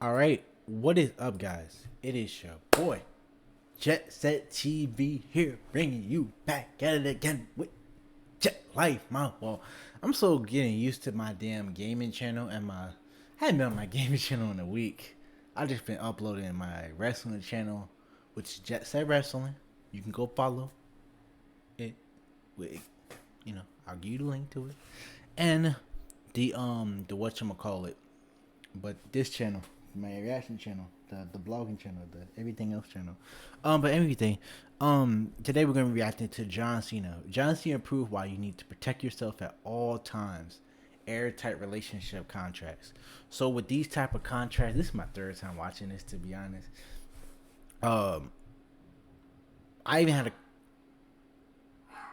All right, what is up, guys? It is your boy, Jet Set TV here, bringing you back at it again with Jet Life, my well. I'm so getting used to my damn gaming channel and I haven't been on my gaming channel in a week. I just been uploading my wrestling channel, which is Jet Set Wrestling. You can go follow it. With, I'll give you the link to it. And the whatchamacallit. But this channel, my reaction channel, the blogging channel, the everything else channel, but everything. Today we're gonna be reacting to John Cena. John Cena proved why you need to protect yourself at all times. Airtight relationship contracts. So with these type of contracts, this is my third time watching this, to be honest. Um, I even had a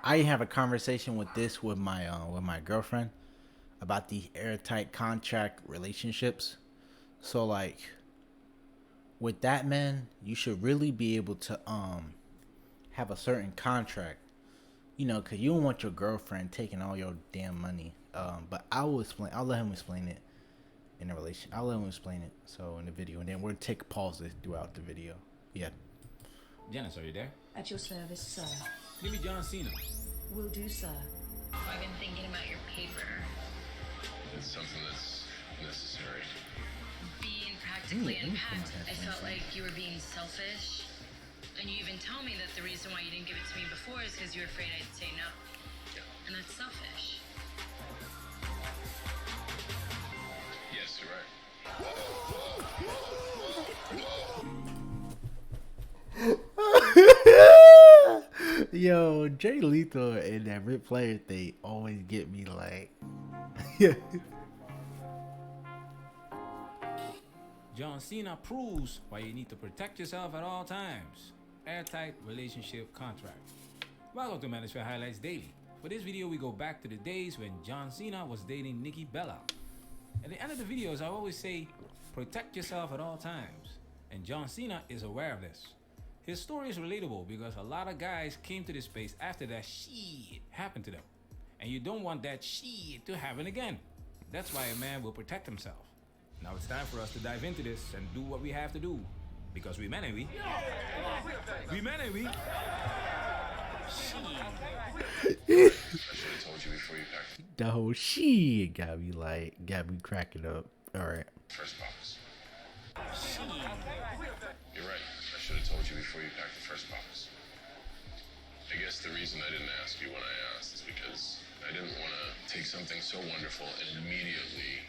I have a conversation with this with my girlfriend about the airtight contract relationships. So like with that, man, you should really be able to have a certain contract, cause you don't want your girlfriend taking all your damn money. But I will explain. I'll let him explain it in the relation. I'll let him explain it. So in the video, and then we'll take pauses throughout the video. Yeah. Janice, are you there? At your service, sir. Give me John Cena. Will do, sir. I've been thinking about your paper. It's something that's necessary. Being practically unpacked, I felt like you were being selfish. And you even told me that the reason why you didn't give it to me before is because you were afraid I'd say no. And that's selfish. Yes, you're right. Yo, Jay Lethal and that Rip Player thing always get me like. Yeah. John Cena proves why you need to protect yourself at all times. Airtight relationship contract. Welcome to Manosphere Highlights Daily. For this video, we go back to the days when John Cena was dating Nikki Bella. At the end of the videos, I always say, protect yourself at all times. And John Cena is aware of this. His story is relatable because a lot of guys came to this space after that shit happened to them. And you don't want that shit to happen again. That's why a man will protect himself. Now it's time for us to dive into this and do what we have to do. Because we men, ain't we? We men, ain't we? I should have told you before you packed The whole shit got me cracking up. All right. the first box. You're right. I should have told you before you packed the first box. I guess the reason I didn't ask you when I asked is because I didn't want to take something so wonderful and immediately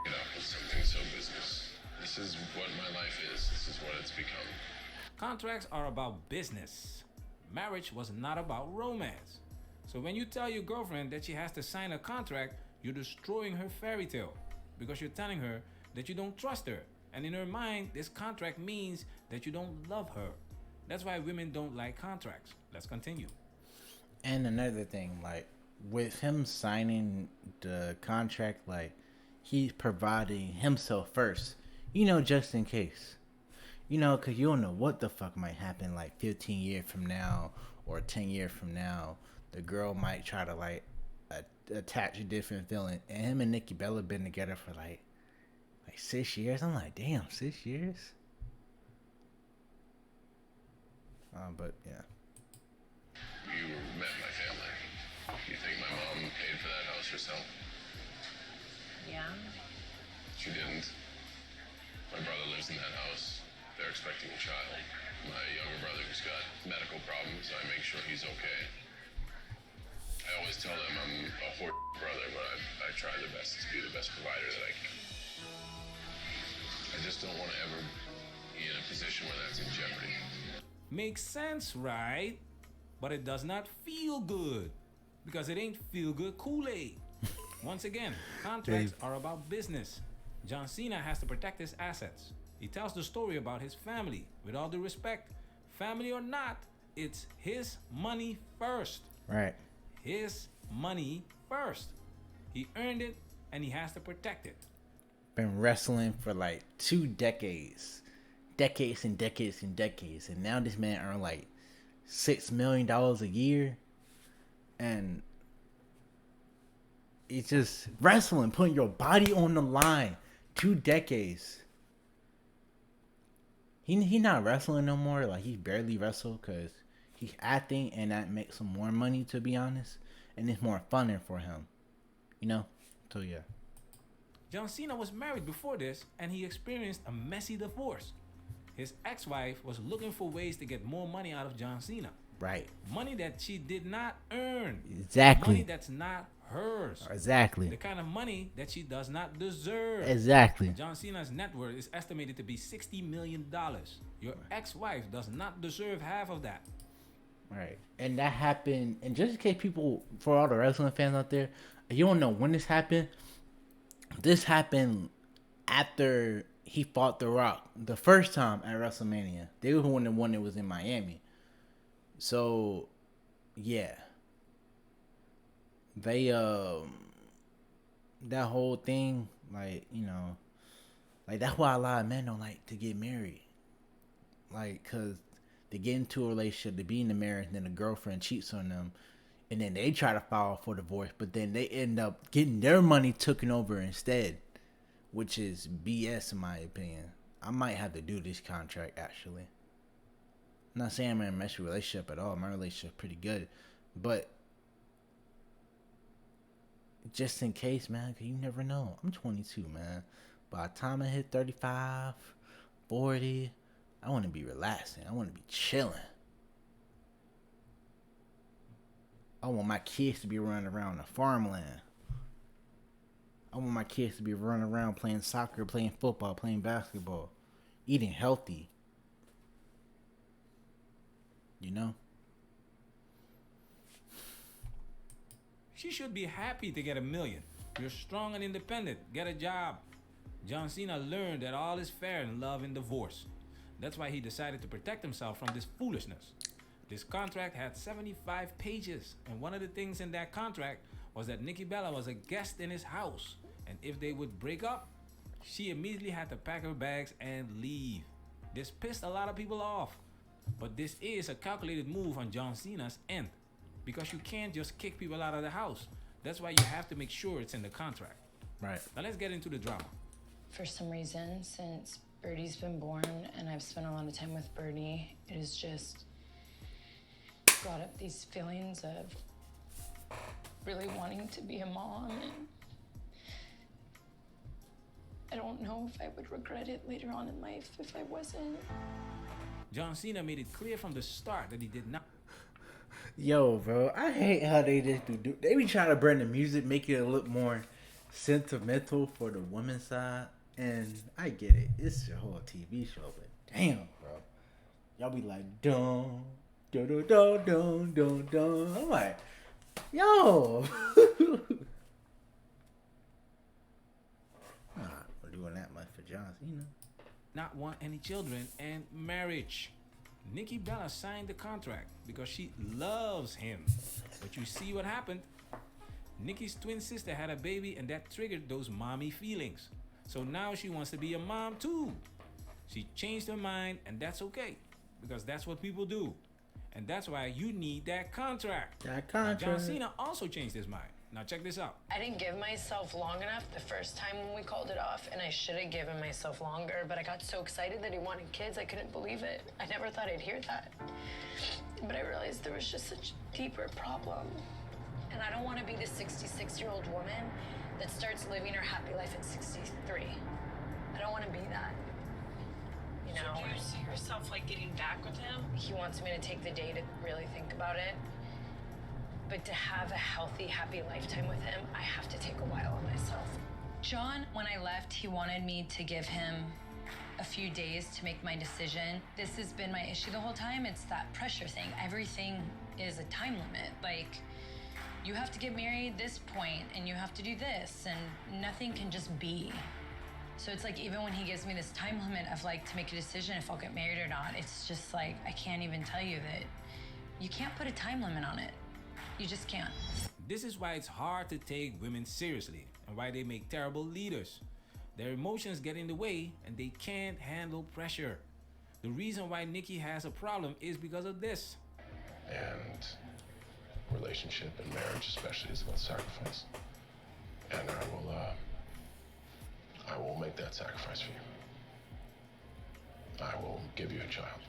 it up with something so business. This is what my life is. This is what it's become. Contracts are about business. Marriage was not about romance. So when you tell your girlfriend that she has to sign a contract, you're destroying her fairy tale because you're telling her that you don't trust her. And in her mind, this contract means that you don't love her. That's why women don't like contracts. Let's continue. And another thing, like with him signing the contract, like he's providing himself first, just in case, because you don't know what the fuck might happen like 15 years from now or 10 years from now. The girl might try to like attach a different feeling. And him and Nikki Bella been together for like 6 years. I'm like, damn, 6 years. But yeah. You met my family. You think my mom paid for that house herself? Yeah? She didn't. My brother lives in that house. They're expecting a child. My younger brother's got medical problems. I make sure he's okay. I always tell them I'm a brother, but I try the best to be the best provider that I can. I just don't want to ever be in a position where that's in jeopardy. Makes sense, right? But it does not feel good because it ain't feel good Kool-Aid. Once again, contracts are about business. John Cena has to protect his assets. He tells the story about his family. With all due respect, family or not, it's his money first. Right. His money first. He earned it and he has to protect it. Been wrestling for like 2 decades. Decades and decades and decades. And now this man earned like $6 million a year. And it's just wrestling, putting your body on the line. 2 decades. he not wrestling no more. Like he barely wrestle because he's acting, and that makes him more money, to be honest, and it's more funner for him, you know. So yeah. John Cena was married before this, and he experienced a messy divorce. His ex-wife was looking for ways to get more money out of John Cena. Right. Money that she did not earn. Exactly. Money that's not hers. Exactly. The kind of money that she does not deserve. Exactly. John Cena's net worth is estimated to be $60 million. Your ex-wife does not deserve half of that. Right. And that happened, and just in case people, for all the wrestling fans out there, you don't know when this happened. This happened after he fought The Rock the first time at WrestleMania. They were the one that was in Miami. So, yeah. They, that whole thing, like, you know, like, that's why a lot of men don't like to get married. Like, because they get into a relationship, they be in the marriage, and then the girlfriend cheats on them, and then they try to file for divorce, but then they end up getting their money taken over instead, which is BS in my opinion. I might have to do this contract, actually. I'm not saying I'm in a messy relationship at all. My relationship's pretty good, but just in case, man, because you never know. I'm 22, man. By the time I hit 35, 40, I want to be relaxing. I want to be chilling. I want my kids to be running around the farmland. I want my kids to be running around playing soccer, playing football, playing basketball, eating healthy. You know? She should be happy to get $1 million. You're strong and independent. Get a job. John Cena learned that all is fair in love and divorce. That's why he decided to protect himself from this foolishness. This contract had 75 pages, and one of the things in that contract was that Nikki Bella was a guest in his house, and if they would break up, she immediately had to pack her bags and leave. This pissed a lot of people off, but this is a calculated move on John Cena's end, because you can't just kick people out of the house. That's why you have to make sure it's in the contract. Right. Now let's get into the drama. For some reason, since Birdie's been born and I've spent a lot of time with Birdie, it has just brought up these feelings of really wanting to be a mom, and I don't know if I would regret it later on in life if I wasn't. John Cena made it clear from the start that he did not. Yo, bro, I hate how they just do. They be trying to bring the music, make it look more sentimental for the women's side, and I get it. It's a whole TV show, but damn, bro, y'all be like, dun, dun, dun, dun, dun, dun, dun. I'm like, yo. Not doing that much for John Cena. Not want any children and marriage. Nikki Bella signed the contract because she loves him. But you see what happened? Nikki's twin sister had a baby, and that triggered those mommy feelings. So now she wants to be a mom too. She changed her mind, and that's okay, because that's what people do. And that's why you need that contract. That contract. Now, John Cena also changed his mind. Now check this out. I didn't give myself long enough the first time when we called it off, and I should have given myself longer, but I got so excited that he wanted kids, I couldn't believe it. I never thought I'd hear that. But I realized there was just such a deeper problem. And I don't want to be the 66-year-old woman that starts living her happy life at 63. I don't want to be that. You know? So do you see yourself like getting back with him? He wants me to take the day to really think about it. But to have a healthy, happy lifetime with him, I have to take a while on myself. John, when I left, he wanted me to give him a few days to make my decision. This has been my issue the whole time. It's that pressure thing. Everything is a time limit. Like, you have to get married this point, and you have to do this, and nothing can just be. So it's like, even when he gives me this time limit of like to make a decision if I'll get married or not, it's just like, I can't even tell you that you can't put a time limit on it. You just can't. This is why it's hard to take women seriously, and why they make terrible leaders. Their emotions get in the way, and they can't handle pressure. The reason why Nikki has a problem is because of this. And relationship and marriage especially is about sacrifice. And I will make that sacrifice for you. I will give you a child.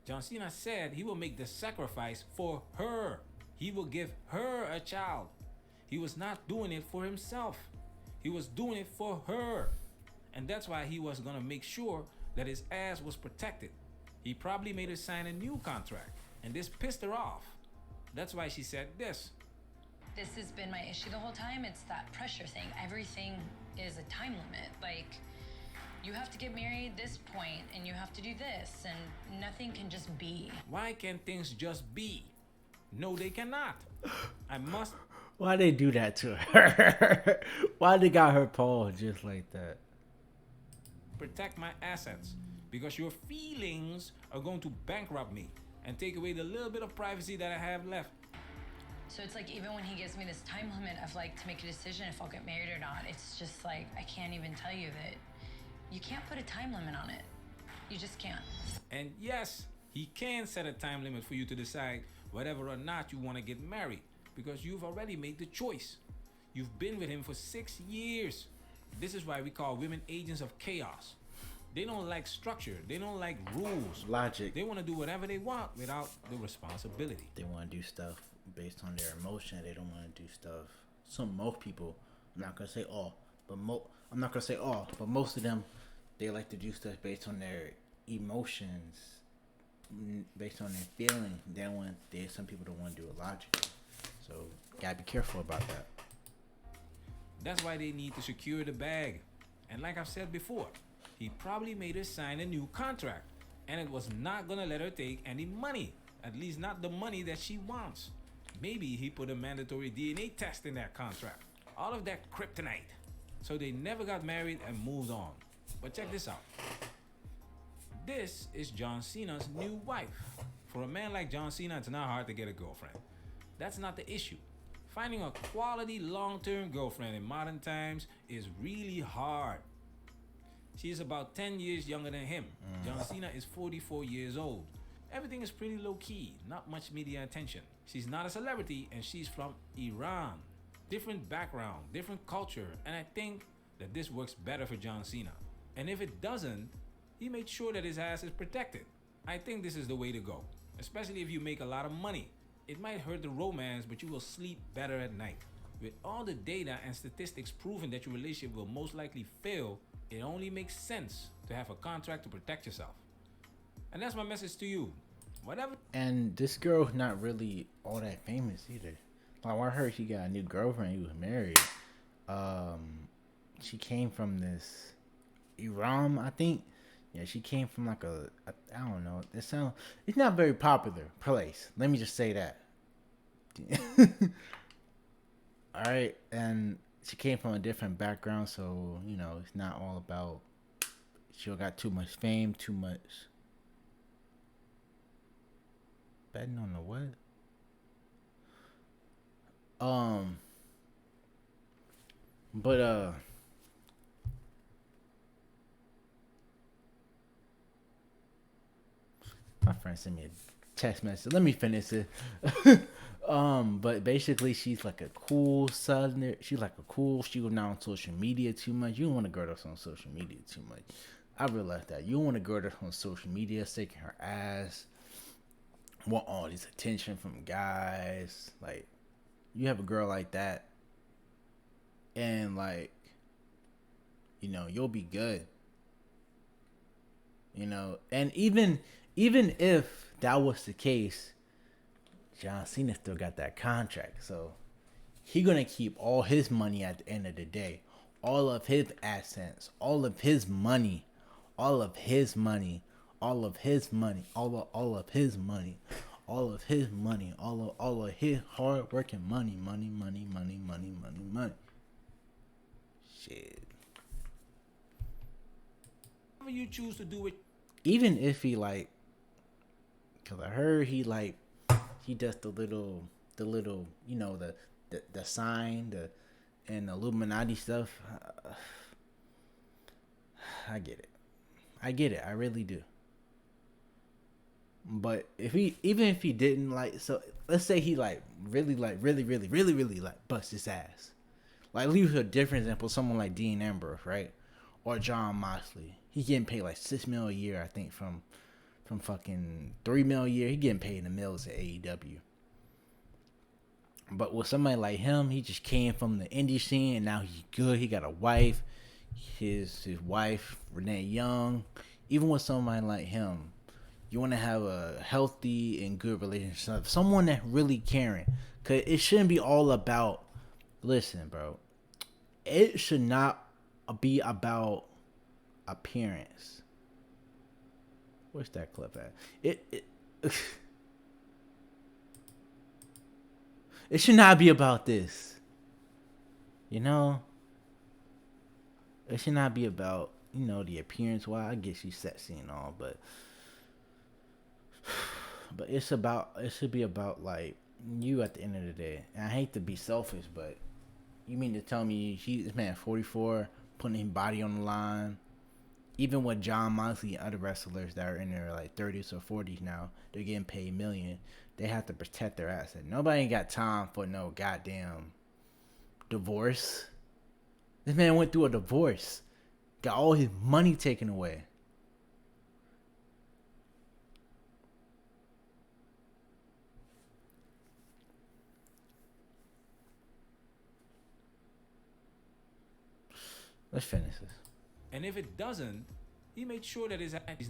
John Cena said he will make the sacrifice for her. He will give her a child. He was not doing it for himself. He was doing it for her. And that's why he was gonna make sure that his ass was protected. He probably made her sign a new contract, and this pissed her off. That's why she said this. This has been my issue the whole time. It's that pressure thing. Everything is a time limit. Like, you have to get married this point, and you have to do this, and nothing can just be. Why can't things just be? No, they cannot. I must Why they do that to her? Why they got her paused just like that? protect my assets because your feelings are going to bankrupt me and take away the little bit of privacy that I have left. So it's like, even when he gives me this time limit of like to make a decision if I'll get married or not, it's just like, I can't even tell you that you can't put a time limit on it. You just can't. And yes, he can set a time limit for you to decide whether or not you want to get married because you've already made the choice. You've been with him for 6 years. This is why we call women agents of chaos. They don't like structure. They don't like rules. Logic. They want to do whatever they want without the responsibility. They want to do stuff based on their emotion. They don't want to do stuff. Most people, I'm not gonna say all, but most of them, they like to do stuff based on their emotions, based on their feelings. Some people don't want to do it logically. So gotta be careful about that. That's why they need to secure the bag. And like I've said before, he probably made her sign a new contract, and it was not gonna let her take any money, at least not the money that she wants. Maybe he put a mandatory DNA test in that contract. All of that kryptonite. So they never got married and moved on. But check this out. This is John Cena's new wife. For a man like John Cena, it's not hard to get a girlfriend. That's not the issue. Finding a quality long-term girlfriend in modern times is really hard. She is about 10 years younger than him. John Cena is 44 years old. Everything is pretty low-key, not much media attention. She's not a celebrity, and she's from Iran. Different background, different culture, and I think that this works better for John Cena. And if it doesn't, he made sure that his ass is protected. I think this is the way to go, especially if you make a lot of money. It might hurt the romance, but you will sleep better at night. With all the data and statistics proving that your relationship will most likely fail, it only makes sense to have a contract to protect yourself. And that's my message to you. Whatever. And this girl's not really all that famous either. Like, when I heard she got a new girlfriend, he was married. She came from this Iran, I think. Yeah, she came from like I don't know. It's not very popular place. Let me just say that. All right, and she came from a different background, so it's not all about. She got too much fame, too much. Betting on the what? But my friend sent me a text message. Let me finish it. But basically, she's like a cool southerner. She's like a cool. She was not on social media too much. You don't want a girl that's on social media too much. I realized that. You don't want a girl that's on social media shaking her ass, want all this attention from guys. Like, you have a girl like that, and like, you'll be good. And even if that was the case, John Cena still got that contract, so he gonna keep all his money at the end of the day, all of his assets, all of his money, all of his money, all of his money, all of his money, all of his money, all of his hard working money. Shit. Whatever you choose to do it. Even if he cause I heard he does the little, the sign, and the Illuminati stuff. I get it. I really do. But even if he didn't so let's say he really bust his ass. Like, leave a different example, someone like Dean Ambrose, right? or John Moxley. He getting paid like $6 million a year, I think, from fucking $3 million a year. He getting paid in the mills at AEW. But with somebody like him, he just came from the indie scene and now he's good. He got a wife. His wife, Renee Young. Even with somebody like him, you want to have a healthy and good relationship. Someone that really caring. Because it shouldn't be all about, listen, bro. It should not be about appearance. Where's that clip at? It should not be about this. You know? It should not be about, you know, the appearance. Well, I guess she's sexy and all, but it should be about like you at the end of the day. And I hate to be selfish, but you mean to tell me this man 44 putting his body on the line? Even with John Moxley and other wrestlers that are in their like 30s or 40s now, they're getting paid million. They have to protect their asset. Nobody ain't got time for no goddamn divorce. This man went through a divorce. Got all his money taken away. Let's finish this. And if it doesn't, he made sure that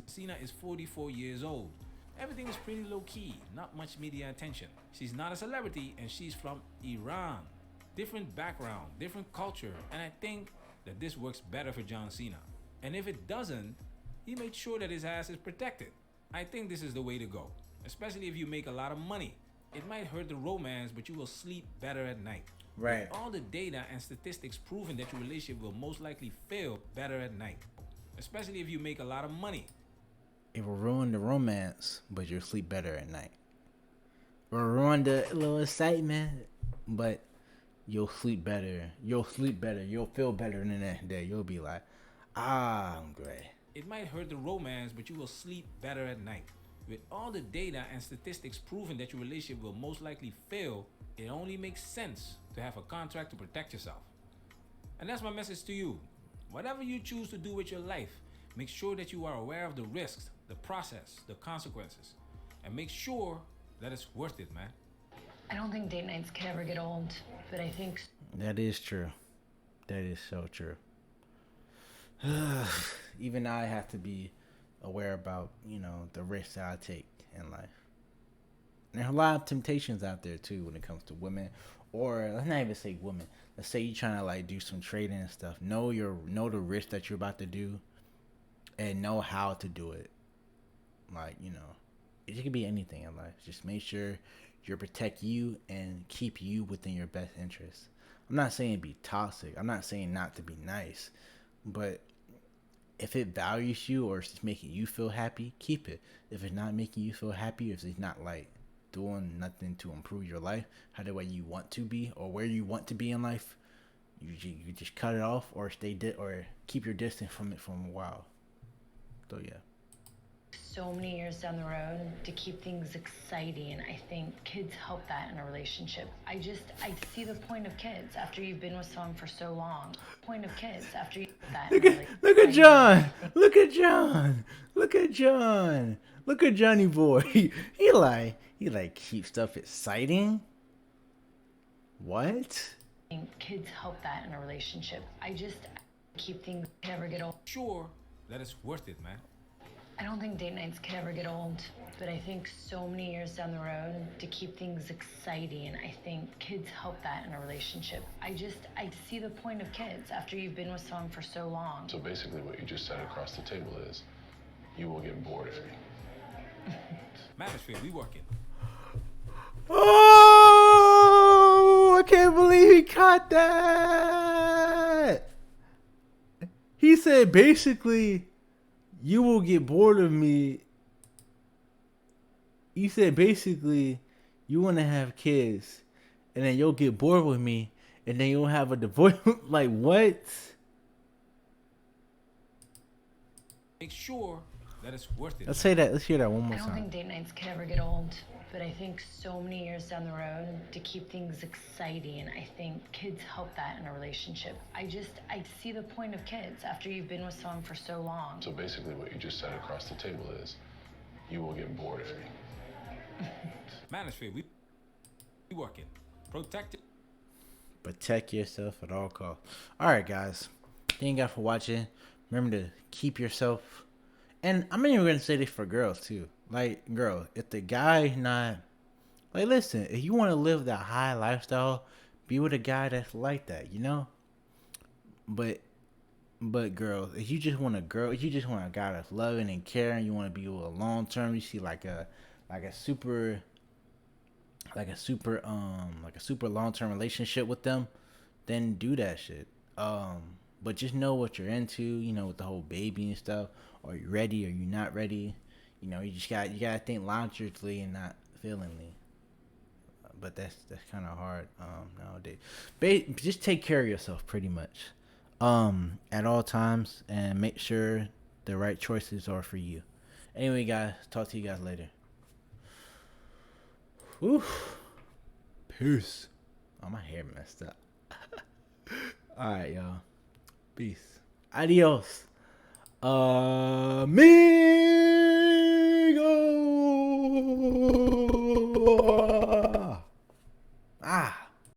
Cena is 44 years old. Everything is pretty low key, not much media attention. She's not a celebrity and she's from Iran. Different background, different culture, and I think that this works better for John Cena. And if it doesn't, he made sure that his ass is protected. I think this is the way to go, especially if you make a lot of money. It might hurt the romance, but you will sleep better at night. Right. With all the data and statistics proving that your relationship will most likely fail better at night, especially if you make a lot of money. It will ruin the romance, but you'll sleep better at night. It will ruin the little excitement, but you'll sleep better. You'll sleep better. You'll feel better the next day. You'll be like, I'm great. It might hurt the romance, but you will sleep better at night. With all the data and statistics proving that your relationship will most likely fail, it only makes sense to have a contract to protect yourself. And that's my message to you. Whatever you choose to do with your life, make sure that you are aware of the risks, the process, the consequences, and make sure that it's worth it, man. I don't think date nights can ever get old, but I think That is true. That is so true. Even I have to be aware about, you know, the risks that I take in life. And there's a lot of temptations out there too when it comes to women, or let's not even say women. Let's say you're trying to like do some trading and stuff. Know the risk that you're about to do, and know how to do it. Like, you know, it could be anything in life. Just make sure you protect you and keep you within your best interest. I'm not saying be toxic. I'm not saying not to be nice, but if it values you or it's making you feel happy, keep it. If it's not making you feel happy, if it's not like doing nothing to improve your life, how the way you want to be or where you want to be in life, you just cut it off or or keep your distance from it for a while. So yeah. so many years down the road to keep things exciting. I think kids help that in a relationship. I see the point of kids after you've been with someone for so long. Point of kids after you that. Look at John. Look at John. Look at John. Look at Johnny boy. He like keep stuff exciting. What? Kids help that in a relationship. I keep things never get old. Sure that it's worth it, man. I don't think date nights can ever get old, but I think so many years down the road to keep things exciting. I think kids help that in a relationship. I see the point of kids after you've been with someone for so long. So basically what you just said across the table is, you will get bored of me. Manosphere, we working. Oh, I can't believe he caught that. He said basically, you will get bored of me. You said basically, you want to have kids, and then you'll get bored with me, and then you'll have a divorce. Like what? Make sure that it's worth it. Let's say that. Let's hear that one more I don't time. think date nights can ever get old, But I think so many years down the road, to keep things exciting, I think kids help that in a relationship. I see the point of kids after you've been with someone for so long. So basically what you just said across the table is, you will get bored of me. Manosphere, we working. Protect it. Protect yourself at all costs. All right, guys. Thank you guys for watching. Remember to keep yourself. And I'm not even gonna say this for girls too. Like, girl, if the guy not like, listen, if you want to live that high lifestyle, be with a guy that's like that, you know. But girls, if you just want a girl, if you just want a guy that's loving and caring, you want to be with a long term. You see like a super long term relationship with them, then do that shit. But just know what you're into, you know, with the whole baby and stuff. Are you ready? Are you not ready? You know, you gotta think logically and not feelingly. But that's kind of hard nowadays. Just take care of yourself, pretty much, at all times, and make sure the right choices are for you. Anyway, guys, talk to you guys later. Whew. Peace. Oh, my hair messed up. All right, y'all. Peace. Adios. Me.